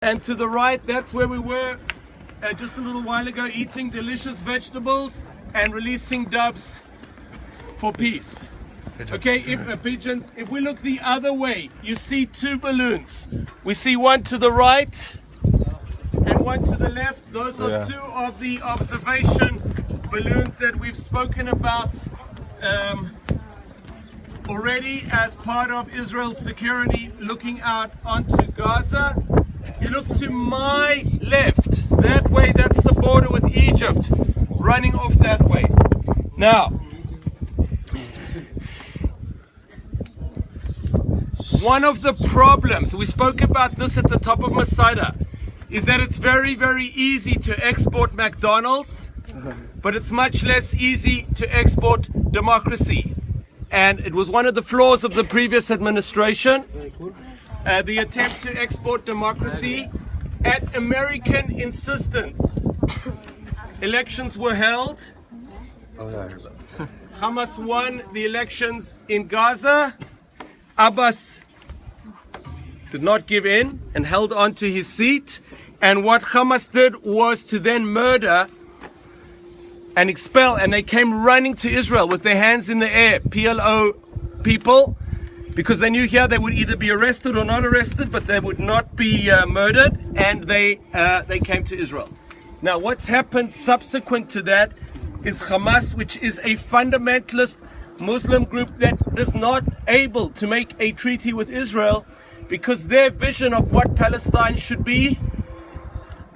And to the right, that's where we were just a little while ago, eating delicious vegetables and releasing doves for peace. Okay, pigeons. If we look the other way, you see two balloons. We see one to the right and one to the left. Those are two of the observation balloons that we've spoken about already as part of Israel's security, looking out onto Gaza. You look to my left, that way, that's the border with Egypt, running off that way. Now, one of the problems, we spoke about this at the top of Masada, is that it's very, very easy to export McDonald's, but it's much less easy to export democracy. And it was one of the flaws of the previous administration, the attempt to export democracy at American insistence. Elections were held. Hamas won the elections in Gaza. Abbas did not give in and held on to his seat. And what Hamas did was to then murder and expel, and they came running to Israel with their hands in the air, PLO people, because they knew here they would either be arrested or not arrested, but they would not be murdered, and they came to Israel. Now, what's happened subsequent to that is Hamas, which is a fundamentalist Muslim group that is not able to make a treaty with Israel because their vision of what Palestine should be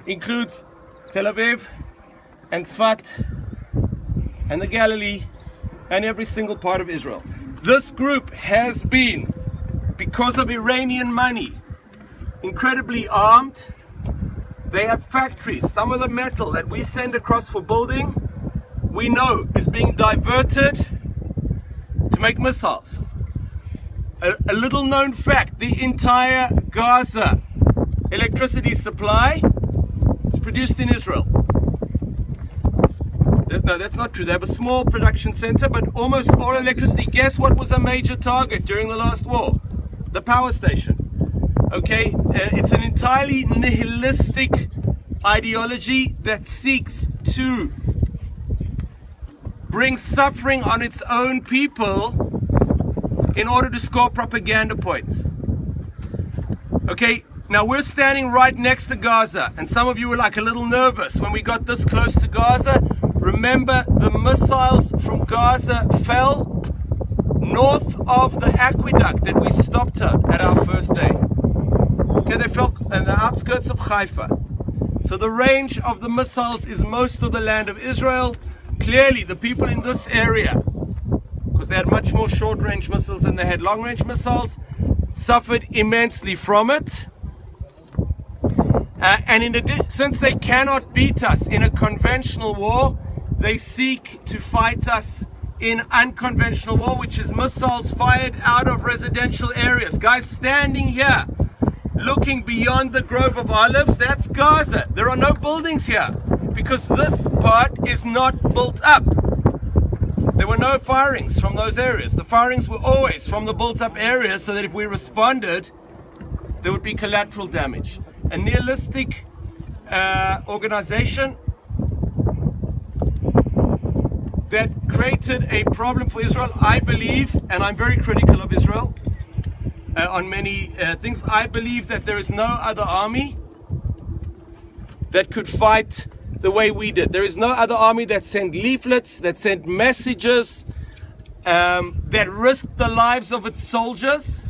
includes Tel Aviv and Tzfat and the Galilee and every single part of Israel. This group has been, because of Iranian money, incredibly armed. They have factories. Some of the metal that we send across for building, we know is being diverted to make missiles. A little known fact, the entire Gaza electricity supply is produced in Israel. No, that's not true. They have a small production center, but almost all electricity. Guess what was a major target during the last war? The power station. Okay, it's an entirely nihilistic ideology that seeks to bring suffering on its own people in order to score propaganda points. Okay, now we're standing right next to Gaza, and some of you were like a little nervous when we got this close to Gaza. Remember, the missiles from Gaza fell north of the aqueduct that we stopped at our first day. Okay, they fell in the outskirts of Haifa. So the range of the missiles is most of the land of Israel. Clearly, the people in this area, because they had much more short-range missiles than they had long-range missiles, suffered immensely from it. And since they cannot beat us in a conventional war, they seek to fight us in unconventional war, which is missiles fired out of residential areas. Guys, standing here, looking beyond the Grove of Olives, that's Gaza. There are no buildings here because this part is not built up. There were no firings from those areas. The firings were always from the built up areas, so that if we responded, there would be collateral damage. A nihilistic organization that created a problem for Israel, I believe, and I'm very critical of Israel on many things. I believe that there is no other army that could fight the way we did. There is no other army that sent leaflets, that sent messages, that risked the lives of its soldiers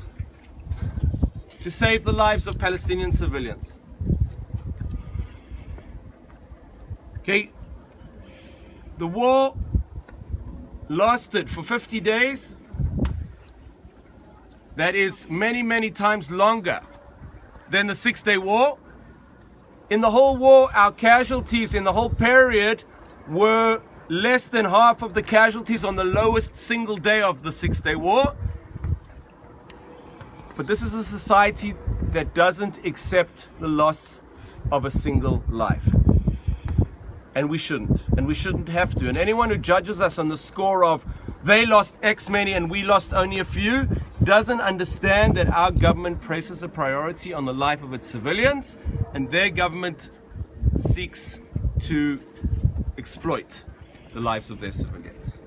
to save the lives of Palestinian civilians. Okay, the war lasted for 50 days. That is many, many times longer than the 6-day war. In the whole war, our casualties in the whole period were less than half of the casualties on the lowest single day of the 6-day war. But this is a society that doesn't accept the loss of a single life. And we shouldn't have to. And anyone who judges us on the score of they lost X many and we lost only a few doesn't understand that our government places a priority on the life of its civilians, and their government seeks to exploit the lives of their civilians.